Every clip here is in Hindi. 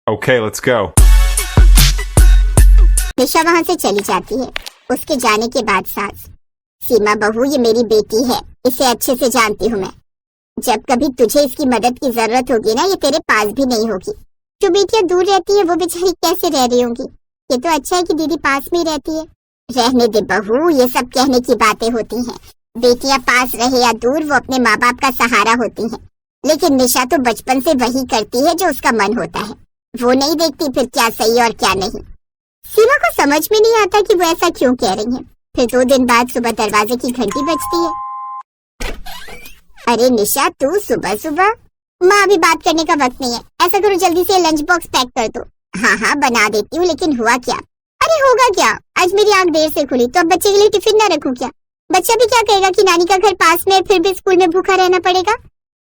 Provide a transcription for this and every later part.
Okay, let's go. निशा वहां से चली जाती है। उसके जाने के बाद सास, सीमा बहू ये मेरी बेटी है, इसे अच्छे से जानती हूँ मैं। जब कभी तुझे इसकी मदद की जरूरत होगी ना, ये तेरे पास भी नहीं होगी। जो बेटियां दूर रहती है वो बेचारी कैसे रह रही होंगी। ये तो अच्छा है कि दीदी पास में ही रहती है। रहने दे बहू, ये सब कहने की बातें होती हैं। बेटियां पास रहे या दूर, वो अपने माँ बाप का सहारा होती हैं। लेकिन निशा तो बचपन से वही करती है जो उसका मन होता है। वो नहीं देखती फिर क्या सही और क्या नहीं। सीमा को समझ में नहीं आता कि वो ऐसा क्यों कह रही है। फिर 2 दिन बाद सुबह दरवाजे की घंटी बजती है। अरे निशा, तू सुबह सुबह? माँ, अभी बात करने का वक्त नहीं है। ऐसा करो, जल्दी से लंच बॉक्स पैक कर दो। हाँ हाँ बना देती हूँ, लेकिन हुआ क्या? अरे होगा क्या, आज मेरी आंख देर से खुली तो अब बच्चे के लिए टिफिन ना रखूं क्या? बच्चा भी क्या कहेगा कि नानी का घर पास में है, फिर भी स्कूल में भूखा रहना पड़ेगा।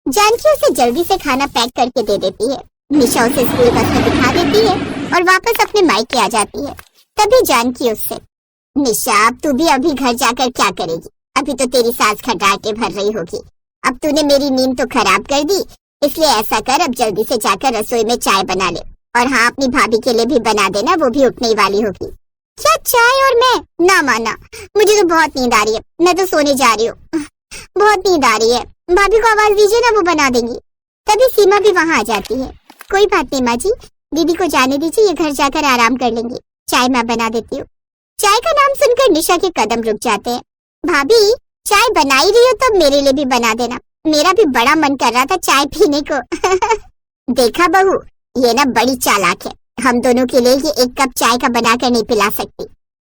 जानकी उसे जल्दी से खाना पैक करके दे देती है। निशा उसे स्कूल बस में बिठा देती है और वापस अपने मायके आ जाती है। तभी जानकी उससे, निशा अब तू भी अभी घर जाकर क्या करेगी? अभी तो तेरी सास खटाटे भर रही होगी। अब तूने मेरी नींद तो खराब कर दी, इसलिए ऐसा कर, अब जल्दी से जाकर रसोई में चाय बना ले। और हाँ, अपनी भाभी के लिए भी बना देना, वो भी उठने वाली होगी। क्या चाय और मैं? ना माना, मुझे तो बहुत नींद आ रही है, मैं तो सोने जा रही हूँ। बहुत नींद आ रही है, भाभी को आवाज दीजिए ना, वो बना देंगी। तभी सीमा भी वहाँ आ जाती है। कोई बात नहीं माँ जी, दीदी को जाने दीजिए, ये घर जाकर आराम कर लेंगे। चाय मैं बना देती हूँ। चाय का नाम सुनकर निशा के कदम रुक जाते हैं। भाभी, चाय बना ही रही हो तो मेरे लिए भी बना देना, मेरा भी बड़ा मन कर रहा था चाय पीने को। देखा बहू, ये ना बड़ी चालाक है। हम दोनों के लिए ये 1 कप चाय का बनाकर नहीं पिला सकती।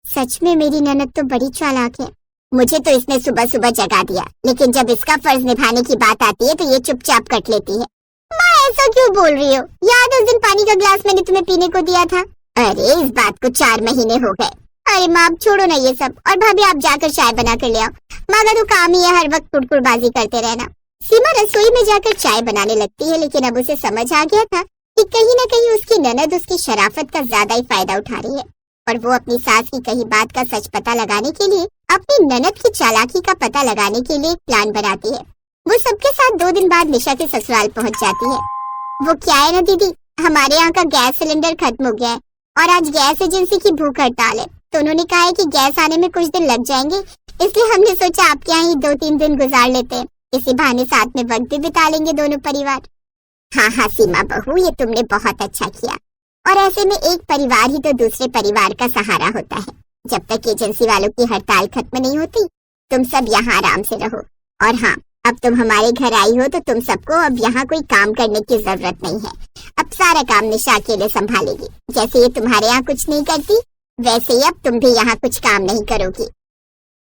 सच में मेरी ननद तो बड़ी चालाक है। मुझे तो इसने सुबह सुबह जगा दिया, लेकिन जब इसका फर्ज निभाने की बात आती है तो ये चुपचाप कट लेती है। माँ, ऐसा क्यों बोल रही हो? याद है उस दिन पानी का गिलास मैंने तुम्हें पीने को दिया था? अरे इस बात को 4 महीने हो गए। अरे माँ, अब छोड़ो ना ये सब, और भाभी आप जाकर चाय बना कर ले आओ। माँ का तो काम ही है हर वक्त कुड़कुड़बाजी करते रहना। सीमा रसोई में जाकर चाय बनाने लगती है, लेकिन अब उसे समझ आ गया था कि कहीं न कहीं उसकी ननद उसकी शराफत का ज्यादा ही फायदा उठा रही है, और वो अपनी सास की कही बात का सच पता लगाने के लिए, अपनी ननद की चालाकी का पता लगाने के लिए एक प्लान बनाती है। वो सबके साथ 2 दिन बाद निशा के ससुराल पहुंच जाती है। वो क्या है ना दीदी, हमारे यहाँ का गैस सिलेंडर खत्म हो गया है और आज गैस एजेंसी की भूख हड़ताल है, तो उन्होंने कहा है कि गैस आने में कुछ दिन लग जाएंगे, इसलिए हमने सोचा आपके यहाँ ही 2-3 दिन गुजार लेते हैं। इसी बहाने साथ में वक्त भी बिता लेंगे दोनों परिवार। हाँ हाँ सीमा बहू, ये तुमने बहुत अच्छा किया। और ऐसे में एक परिवार ही तो दूसरे परिवार का सहारा होता है। जब तक एजेंसी वालों की हड़ताल खत्म नहीं होती, तुम सब यहाँ आराम से रहो। और हाँ, अब तुम हमारे घर आई हो तो तुम सबको अब यहाँ कोई काम करने की जरूरत नहीं है। अब सारा काम निशा अकेले संभालेगी। जैसे ये तुम्हारे यहाँ कुछ नहीं करती, वैसे ही अब तुम भी यहाँ कुछ काम नहीं करोगी।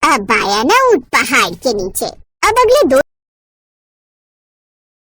अब आया ना ऊंट पहाड़ के नीचे। अब अगले 2